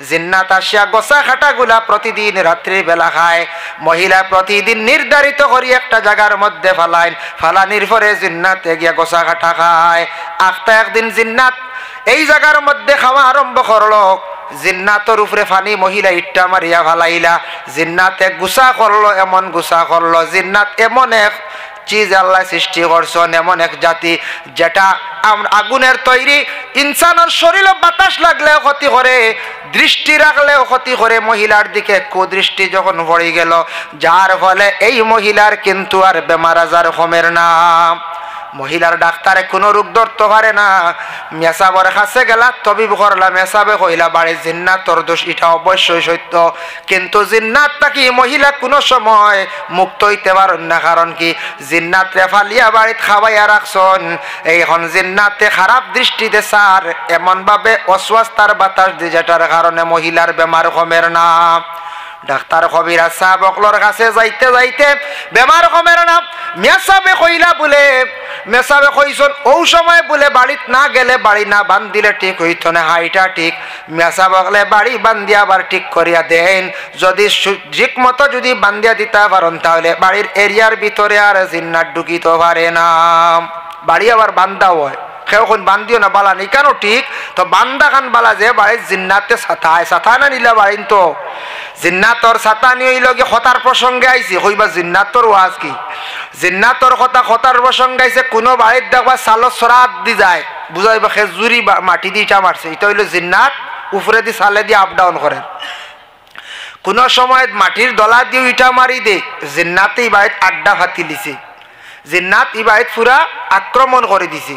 জিন্নাত আসিয়া গোসা খাটা গুলা প্রতিদিন রাত্রি বেলা খায়। মহিলা প্রতিদিন নির্ধারিত করি একটা জায়গার মধ্যে ফালাইন, ফালানির পরে জিন্নাতে গিয়া গোসা খাটা খায়। আখতা একদিন জিন্নাত এই জায়গার মধ্যে খাওয়া আরম্ভ করলো। জিন্নাতর উপরে ফানি মহিলা ইট্টা মারিয়া ফালাইলা, জিন্নাতে গুসা করলো, এমন গুসা করলো। জিন্নাত এমন এক চিজ আল্লাহ সৃষ্টি করছেন, এমন এক জাতি যেটা আগুনের তৈরি, ইনসানের শরীরে বাতাস লাগলেও ক্ষতি করে, দৃষ্টি রাখলেও ক্ষতি করে। মহিলার দিকে কুদৃষ্টি যখন পড়ে গেল, যার ফলে এই মহিলার কিন্তু আর বেমার আজার কমের না। মহিলার ডাক্তারে কোনো রোগ ধরতে পারে না। মেসাবর কাছে গেলা, তবিব করলা, মেসাবে কইলা বাড়ি জিন্নাত তোর দোষ, এটা অবশ্যই সত্য। কিন্তু জিন্নাত থাকি মহিলা কোনো সময় মুক্ত হইতে পারেন না। কারণ কি? জিন্নাত রেফালিয়া বাড়িতে খাওয়াইয়া রাখছন। এইখন জিন্নাতে খারাপ দৃষ্টিতে সার, এমনভাবে অস্বাস্থ্যার বাতাস দিয়ে, যেটার কারণে মহিলার বেমার কমের না। ডাক্তার কবিরা সাহাবকলর কাছে যাইতে যাইতে বেমার কমের না। মেসাবে কইলা বলে, মেসাবে কইছন ও সময় বলে বাড়িত না গেলে, বাড়ি না বান্ধিলে ঠিক হইতো না। হাইটা ঠিক। মেসা বকলে বাড়ি বান্ধিয়া আবার ঠিক করিয়া দেন। যদি ঠিক মতো যদি বান্ধিয়া দিতে পারেন, তাহলে বাড়ির এরিয়ার ভিতরে আর জিন্নাত ঢুকিতে পারে না। বাড়ি আবার বান্ধা হয়, কেউখন বান্ধিও না বালা নেই কেন? ঠিক তো বান্দা খান বালা যে বাড়ির জিন্নাতে ছাতায়, ছাতা না নিলা বাড়িন তো জিন্নাতর ছাতা নিয়ে হইল গিয়ে হতার প্রসঙ্গে আইছে। হইবা জিন্নাতর ওয়াজ কি? জিন্নাতর কথা হতার প্রসঙ্গে আইছে। কোনো বাড়ির দেখবা চালো সরাত দি যায়, বুঝাইবা খেজুরি মাটি দিয়ে ইটা মারছে, এটা হইলো জিন্নাত। উপরে দিয়ে চালে দিয়ে আপ ডাউন করে। কোনো সময় মাটির দলা দিয়ে ইটা মারি দে, জিন্নাতে এই বাড়িত আড্ডা ফাতি দিছে, জিন্নাত এই বাড়িত পুরা আক্রমণ করে দিছে।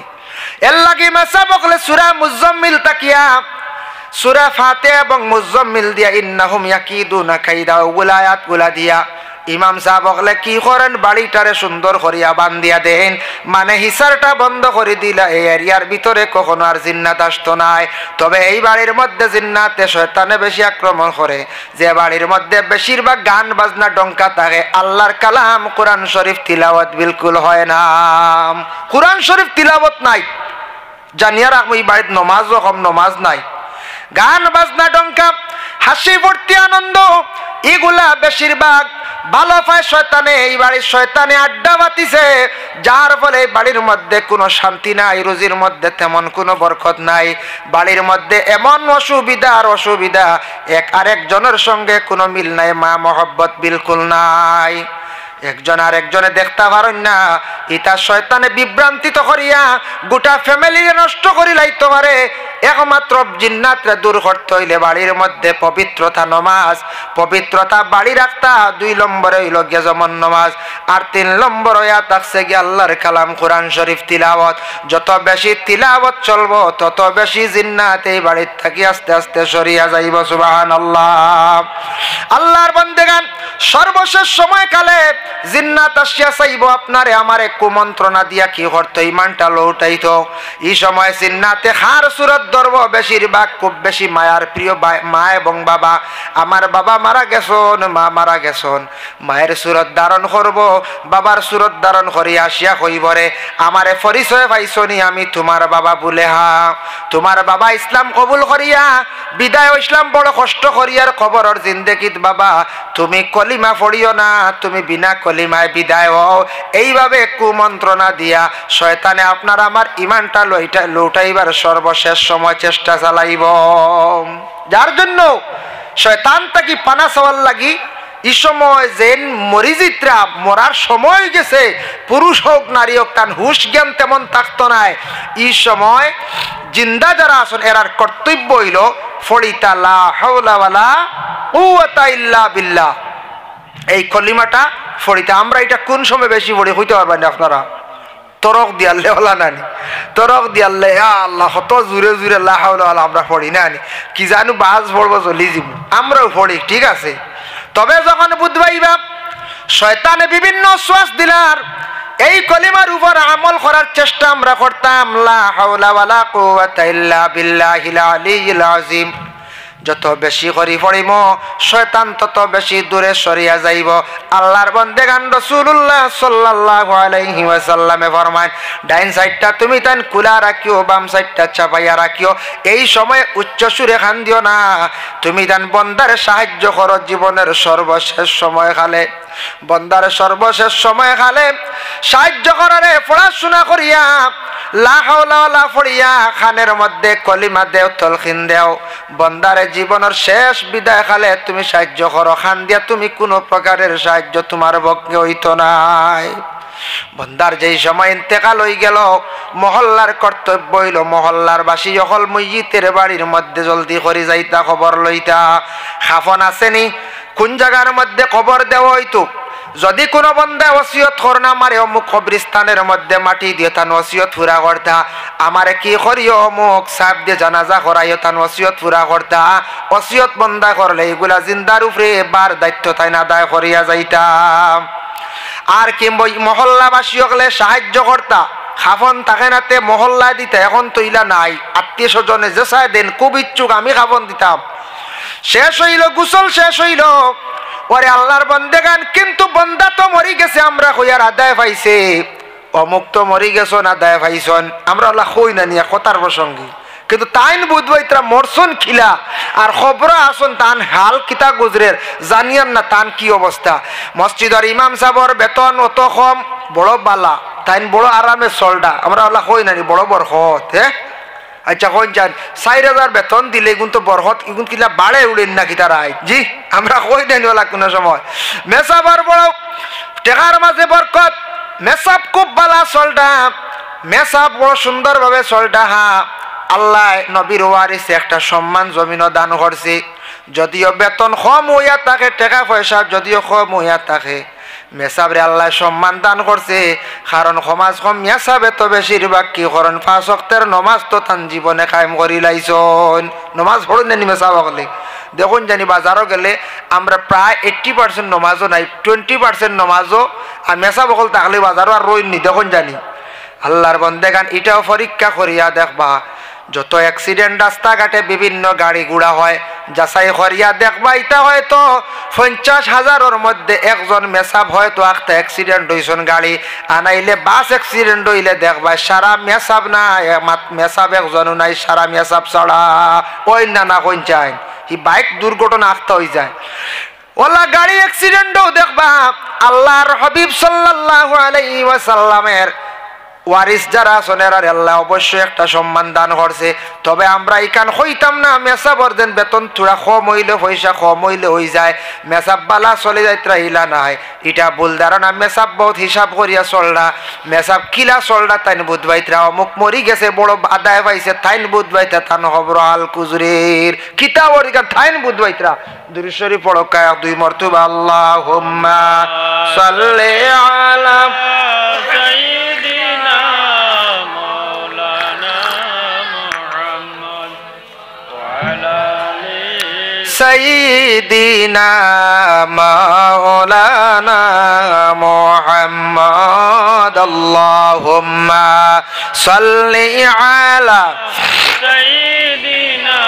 এর লাগে মেসা বকলে সূরা মুজাম্মিল তাকিয়া সূরা ফাতিহা এবং মুজাম্মিল দিয়া ইন্নাহুম ইয়াকিদুনা কাইদা ওগুলা আয়াতগুলা দিয়া ইমাম সাহেব বকলে কি করেন, বাড়িটারে সুন্দর করিয়া বান্ধিয়া দেন, মানে হিসারটা বন্ধ করে দিলা। এই এরিয়ার ভিতরে কখনো আর জিন্নাত আসতো নাই। তবে এই বাড়ির মধ্যে জিন্নাতে শয়তানে বেশি আক্রমণ করে। যে বাড়ির মধ্যে বেশিরভাগ গান বাজনা ডঙ্কা থাকে, আল্লাহর কালাম কোরআন শরীফ তিলাওয়াত বিলকুল হয় না। কোরআন শরীফ তিলাওয়াত নাই, জানিয়া রাখবো এই বাড়িতে নমাজও কম, নমাজ নাই। গান বাজনা ডঙ্কা, হাসি ফুর্তি আনন্দ, এগুলা বেশিরভাগ ভালো পায় শয়তানে। এই বাড়ির শয়তানে আড্ডা বাতিছে, যার ফলে এই বাড়ির মধ্যে কোনো শান্তি নাই, রুজির মধ্যে তেমন কোনো বরকত নাই। বাড়ির মধ্যে এমন অসুবিধা আর অসুবিধা, এক আরেকজনের সঙ্গে কোনো মিল নাই, মা মহব্বত বিলকুল নাই। একজন আর একজনে দেখতে পারেন না, ইটা শয়তানে বিভ্রান্তিত করিয়া গোটা ফ্যামিলি নষ্ট করি লাইতে পারে। একমাত্র জিন্নাতরে দূর করতে হইলে বাড়ির মধ্যে পবিত্রতা নমাজ, পবিত্রতা বাড়ি রাখতা। 2 নম্বরে হইল গিয়া যেমন নমাজ, আর 3 নম্বর হইয়া থাকছে গিয়া আল্লাহর কালাম কোরআন শরীফ তিলাওয়াত। যত বেশি তিলাওয়াত চলবো তত বেশি জিন্নাত এই বাড়ির থাকি আস্তে আস্তে সরিয়া যাইব। সুবহানাল্লাহ। আল্লাহর বান্দাগান সর্বশেষ সময়কালে জিন্নাত আসিয়া চাইব আপনারে আমারে কুমন্ত্রণা দিয়া কি করতো, ইমানটা লৌটাইতো। এই সময় জিন্নাতে হার সুরত ধরব, বেশিরভাগ খুব বেশি মায়ার প্রিয় মা এবং বাবা। আমার বাবা মারা গেছন, মা মারা গেছন, মায়ের সুরত ধারণ করব, বাবার সুরত ধারণ করি আসিয়া কইবরে আমারে পরিচয় পাইছনি, আমি তোমার বাবা বলে। হা, তোমার বাবা ইসলাম কবুল করিয়া বিদায় ইসলাম বড় কষ্ট করিয়ার খবরের জিন্দেগিত বাবা তুমি কলিমা পড়িও না, তুমি বিনা কলিমায় বিদায় হও। এইভাবে কুমন্ত্রণা দিয়া শয়তানে আপনার আমার ইমানটা লুটাইবার সর্বশেষ সময় চেষ্টা চালাইব। যার জন্য শয়তান তাকে পানা চাওয়ার লাগি এই সময় যেন মরিজিত্রা মরার সময় গেছে, পুরুষ হোক নারী হোক, তার হুশ জ্ঞান তেমন থাকতো নাই। এই সময় জিন্দা যারা আছেন এরার কর্তব্য হইল ফড়িতা লা হাওলা ওয়ালা কুওয়াতা ইল্লা বিল্লাহ, এই কলিমাটা ফড়িতে। আমরা এটা কোন সময় বেশি পড়ি হইতে পারবেন আপনারা? তরক দিয়ালে হলা নানি, তরক দিয়ালে আল্লাহ কত জুড়ে জুড়ে লা হাওলা ওয়ালা আমরা পড়ি নানি, কি জানো বাজ পড়বো চলি যাব, আমরাও পড়ি, ঠিক আছে। তবে যখন বুঝবাইবা শয়তানে বিভিন্ন শ্বাস দিলার এই কলিমার উপর আমল করার চেষ্টা আমরা করতাম, লা হাওলা ওয়ালা কুওয়াতা ইল্লা বিল্লাহিল আলিয়্যিল আযীম। যত বেশি করি পড়িব শয়তান তত বেশি দূরে সরিয়া যাইব। আল্লাহর বান্দাগান রাসূলুল্লাহ সাল্লাল্লাহু আলাইহি ওয়াসাল্লামে ফরমান, ডাইন সাইডটা তুমি তান খোলা রাখিও, বাম সাইডটা চাপাইয়া রাখিও। এই সময় উচ্চ সুরে খান দিও না, তুমি তান বন্দারে সাহায্য করো জীবনের সর্বশেষ সময় কালে। বন্দার সর্বশেষ সময় কালে সাহায্য করারে পড়াশোনা করিয়া লা হাওলা ওয়ালা পড়িয়া খানের মধ্যে কলিমা দেও, তলখিন দেও। বন্দারে জীবনের শেষ বিদায় কালে তুমি সাহায্য করো, খান দিয়া তুমি কোনো প্রকারের সাহায্য তোমার পক্ষে হইতো নাই। বন্দার যেই সময় ইন্তেকাল হয়ে গেল, মহল্লার কর্তব্য হইল মহল্লার বাসী সকল মসজিদের বাড়ির মধ্যে জলদি করে যাইতা, খবর লইতা। খাফন আসেনি, কোন জায়গার মধ্যে খবর দেওয়া হইতো। যদি কোনো বন্দা ওসিয়ত করনা মারে অমুক কবরস্থানের মধ্যে মাটি দিয়ে তান ওসিয়ত পুরা করতা, আমারে কি করিও অমুক সাহেব দিয়ে জানাজা করাইও তান ওসিয়ত পুরা করতা। ওসিয়ত বন্দা করলে এগুলা জিন্দার উপরে বার দায়িত্ব তাই না আদায় করিয়া যাইতা। আর কিংবা মহল্লাবাসী হলে সাহায্য করতা, খাফন থাকে নাতে মহল্লা দিতে, এখন তো ইলা নাই। আত্মীয় স্বজনে যে চায় দেন, খুব ইচ্ছুক আমি খাফন দিতাম। শেষ হইল, গোসল শেষ হইল, ওরে আল্লাহর বন্দেগান কিন্তু বন্দা তো মরি গেছে, আমরা কইয়ার আদায় পাইছে, অমুক তো মরি গেছন আদায় পাইছন, আমরা আল্লাহ কই না নিয়া কথার প্রসঙ্গে। কিন্তু তাইন বুঝবো ইতরা মরছন খিলা আর খবর আসন তান হাল কিতা গুজরের জানিয়ান না তান কি অবস্থা। মসজিদের ইমাম সাহেবর বেতন অত কম, বড় বালা, তাইন বড় আরামে চলডা, আমরা আল্লাহ কই নানি বড় বরকত। হ্যাঁ আচ্ছা কোন চান 4,000 বেতন দিলে এগুন তো বরকত, এগুন কিলা বাড়ে উড়েন নাকি তারা? জি আমরা কই দেন ওলা কোন সময়। মেসাবার বড় টেকার মাঝে বরকত, মেসাব খুব বালা চলডা, মেসাব বড় সুন্দরভাবে চলডা। হা আল্লাহ নবীর ওয়ারিসে একটা সম্মান জমিন দান করছে, যদিও বেতন কম হইয়া থাকে, টাকা পয়সা যদিও কম হইয়া থাকে, মেসাবরে আল্লাহ সম্মান দান করছে। কারণ সমাজ কম মেসাবে তো বেশিরভাগ কি করেন 5 ওয়াক্তের নমাজ তো তান জীবনে কায়েম করি লাইছন। নমাজ পড়েন জানি মেসাব হলে দেখুন জানি বাজারও গেলে আমরা প্রায় 80% নমাজও নাই, 20% নমাজও, আর মেসাব হল থাকলে বাজারও আর রইনি দেখুন জানি। আল্লাহর বন্দেগান এটাও পরীক্ষা করিয়া দেখবা, যত অ্যাক্সিডেন্ট রাস্তাঘাটে বিভিন্ন গাড়ি ঘোড়া হয়, যাচাই করিয়া দেখবা এটা হয়তো 50,000-এর মধ্যে একজন মেসাব হয়তো একটা অ্যাক্সিডেন্ট হইছন গাড়ি, আনাইলে বাস অ্যাক্সিডেন্ট হইলে দেখবা সারা মেসাব না, মেসাব একজনও নাই, সারা মেসাব ছাড়া ওই না কোন চাই এই বাইক দুর্ঘটনা আখতা হয়ে যায়। ওলা গাড়ি অ্যাক্সিডেন্টও দেখবা আল্লাহর হাবিব সাল্লাল্লাহু আলাইহি ওয়াসাল্লামের ওয়ারিস যারা আছেন এরা আল্লাহ অবশ্যই একটা সম্মান দান করছে। তবে আমরা এখান হইতাম না মেসাবর দেন বেতন থোড়া কম হইলে পয়সা কম হইলে হয়ে যায়, মেসাব বালা চলে যাইতে ইলা নাই, এটা ভুল ধারণা। মেসাব বহুত হিসাব করিয়া চলনা, মেসাব কিলা চলনা তাইন বুধবাইতরা অমুক মরি গেছে বড় আদায় পাইছে তাইন বুধবাইতা তান খবর আল কুজুরের কিতাব ওরিকা তাইন বুধবাইতরা। দুরুশরী পড়কা 2 মর্তবা আল্লাহুম্মা সাল্লি আলা سيدنا مولانا محمد اللهم صل على سيدنا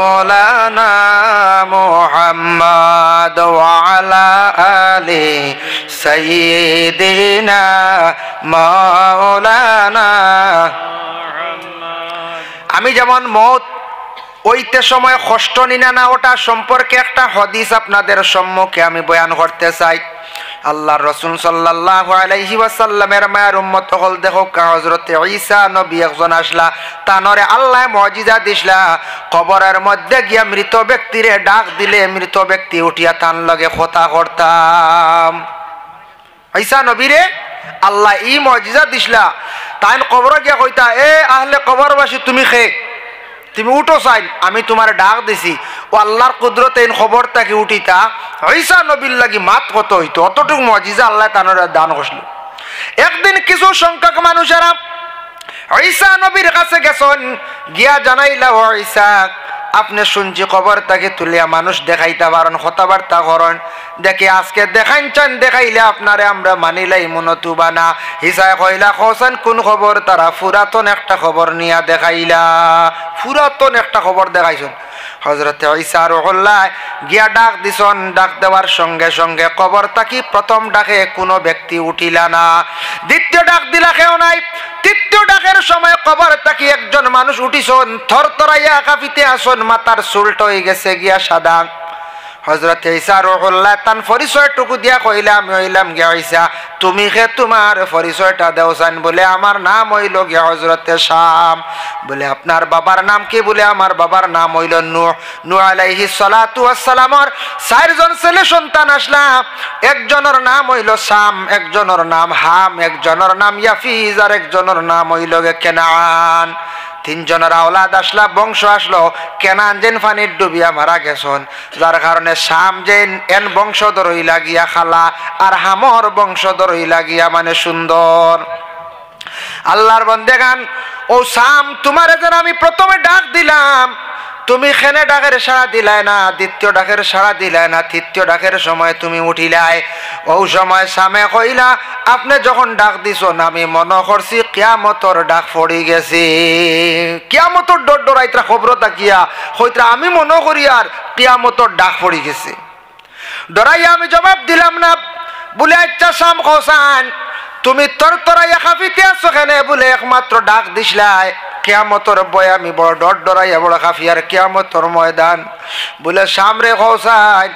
مولانا محمد وعلى آل سيدنا مولانا আমি যেমন মত ওইতে সময় কষ্ট নিনা না ওটা সম্পর্কে একটা হাদিস আপনাদের সম্মুখে আমি বয়ান করতে চাই। আল্লাহর রাসূল সাল্লাল্লাহু আলাইহি ওয়াসাল্লামের মায়ের উম্মত হল দেখো হযরত ঈসা নবী একজন আসলা, তানরে আল্লাহ মুজিজা দিছলা, কবরের মধ্যে গিয়া মৃত ব্যক্তিরে ডাক দিলে মৃত ব্যক্তি উঠিয়া তান লগে কথা করতাম। ঈসা নবীরে আল্লাহ ই মুজিজা দিছলা, তাইন কবরে গিয়া কইতা এ আহলে কবরবাসী তুমি খে তুমি উঠো চাই আমি তোমার ডাক দিছি, ও আল্লাহর কুদরতে খবর তাকে উঠিতা ঈসা নবীর লাগি মাত কত হইতো, অতটুকু মুজিজা আল্লাহ তানরে দান করছিল। একদিন কিছু সংখ্যক মানুষেরা ঈসা নবীর কাছে গেছেন, গিয়া জানাইলা ও ঈসা আপনি শুনছি খবর তাকে তুলিয়া মানুষ দেখাইতে পারেন কথাবার্তা করেন, দেখি আজকে দেখাইন চান দেখাইলে আপনারে আমরা মানিলাই মনতুবা না। ঈসা কইলা হোসেন কোন খবর? তারা পুরাতন একটা খবর নিয়া দেখাইলা, পুরাতন একটা খবর দেখাইছেন। হযরত ঈসা রুহুল্লাহ গিয়া ডাক দিছন, ডাক দেওয়ার সঙ্গে সঙ্গে কবর তাকি প্রথম ডাকে কোনো ব্যক্তি উঠিলা না, দ্বিতীয় ডাক দিলা কেউ নাই, তৃতীয় ডাকের সময় কবর তাকি একজন মানুষ উঠিছন, থরথরাইয়া কাঁপিতে আসন, মাথার চুলটা হয়ে গেছে গিয়া সাদা। হযরত ঈসা রুহুল্লাহ তান পরিচয়টুকু দিয়া কইলা আমি হইলাম গিয়া ঈসা, তুমি কে তোমার পরিচয়টা দেওসান? বলে আমার নাম হইল গিয়া হযরতে শাম। বলে আপনার বাবার নাম কি? বলে আমার বাবার নাম হইল নূহ। নূহ আলাইহিস সালাতু ওয়াস সালামর 4 জন ছেলে সন্তান আসলা, একজনের নাম হইল শাম, একজনের নাম হাম, একজনের নাম ইয়াফিজ, আর একজনের নাম হইল কেনান। 3 জনের আওলাদ আসলা, বংশ আসলো। কেনান যেন পানির ডুবিয়া মারা গেছেন, যার কারণে শাম যেন এন বংশধর হইলা গিয়া খালা, আর হামর বংশধর হইলা গিয়া মানে সুন্দর। আল্লাহর বন্দেগান ও শাম তোমারে যেন আমি প্রথমে ডাক দিলাম, তুমি খেনে ডাকের সাড়া দিলাই না, দ্বিতীয় ডাকের সাড়া দিলাই না, তৃতীয় ডাকের সময় তুমি উঠিলাই। ও সময় শামে কইলা আপনি যখন ডাক দিছন আমি মনে করছি কিয়ামতর ডাক পড়ি গেছে, কিয়ামতর ডর ডরাইত্রা খবর তাকিয়া হইত্রা আমি মনে করি আর কিয়ামতর ডাক পড়ি গেছে। ডরাইয়া আমি জবাব দিলাম না। বলে আচ্ছা শাম হোসেন তুমি তরতরাইয়া কাঁপিতে আছো কেন? বলে একমাত্র ডাক দিসলাই কিয়ামতর বয় আমি বড় ডর ডরাইয়া বড় কাঁপি আর কিয়ামতর ময়দান। বলে শাম রে হোসেন,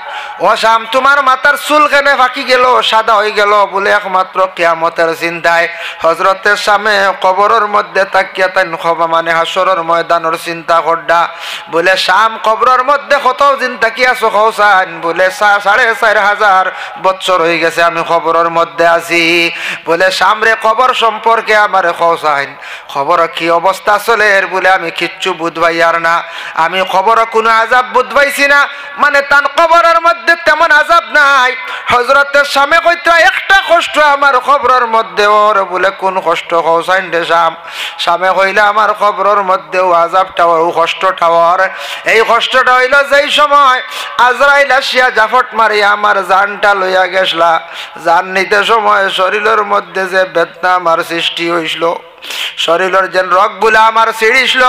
ও শাম তোমার মাথার চুল কেন ফাঁকি গেল সাদা হয়ে গেল? বলে একমাত্র কিয়ামতের চিন্তায়। হযরতের সামনে কবরের মধ্যে তাকিয়া তাই খবা মানে হাসরের ময়দানের চিন্তা করডা। বলে শাম কবরের মধ্যে কত দিন তাকিয়া আছো হোসেন? বলে 4,500 বছর হয়ে গেছে আমি কবরের মধ্যে আছি। বলে শাম রে কবর সম্পর্কে আমার হোসেন খবর কি অবস্থা চলে? বলে আমি কিচ্ছু বুঝবাই আর না, আমি খবর কোনো আযাব বুঝবাইছি না, মানে তার কবরের মধ্যে তেমন আযাব নাই। হযরতের সামনে কইতা একটা কষ্ট আমার খবরের মধ্যে ওর। বলে কোন কষ্ট হোসেন রে শাম? সামনে কইলা আমার খবরের মধ্যেও আযাবটা ও কষ্টটা ওর। এই কষ্টটা হইল যেই সময় আজরাইল আসিয়া জাফট মারিয়া আমার জানটা লইয়া গেছলা, জান নিতে সময় শরীরের মধ্যে যে বেদনা আমার সৃষ্টি হইছিল, শরীরের যেন রগগুলা আমার ছিড়িছিল,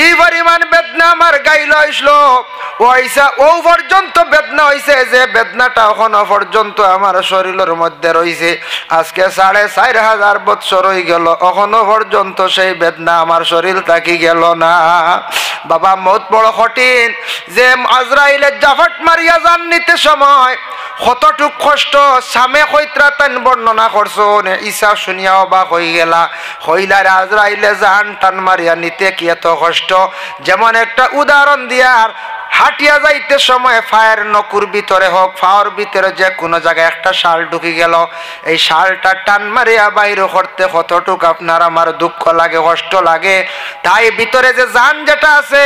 এই পরিমাণ বেদনা আমার গাইল হইছিল। ওইসা ও পর্যন্ত বেদনা হইছে যে বেদনাটা এখনো পর্যন্ত আমার শরীরের মধ্যে রইছে। আজকে 4,500 বছর হয়ে গেল, এখনো পর্যন্ত সেই বেদনা আমার শরীর থাকি গেল না। বাবা মত বড় কঠিন, যে আজরাইলের জাফট মারিয়া জান নিতে সময় কতটুক কষ্ট সামে কইত্রা তান বর্ণনা করছো ঈসা শুনিয়া অবাক হয়ে গেলা হইলার আজরাইলে জান টান মারিয়া নিতে কি এত কষ্ট যেমন একটা উদাহরণ দিয়ার হাঁটিয়া যাইতে সময় ফায়ের নকুর ভিতরে হোক ফাওয়ার ভিতরে যে কোনো জায়গায় একটা শাল ঢুকে গেল এই শালটা টান মারিয়া বাইরে করতে কতটুক আপনার আমার দুঃখ লাগে কষ্ট লাগে তাই ভিতরে যে জান যেটা আছে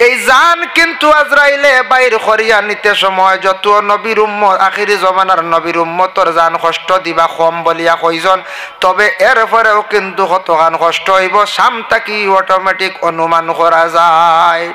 এই জান কিন্তু আজরাইলে বাইর করিয়া নিতে সময় যত নবীর উম্মত আখিরি জমানার নবীর উম্মতর জান কষ্ট দিবা কম বলিয়া কইজন তবে এরপরেও কিন্তু কতখান কষ্ট হইব সামটা কি অটোমেটিক অনুমান করা যায়।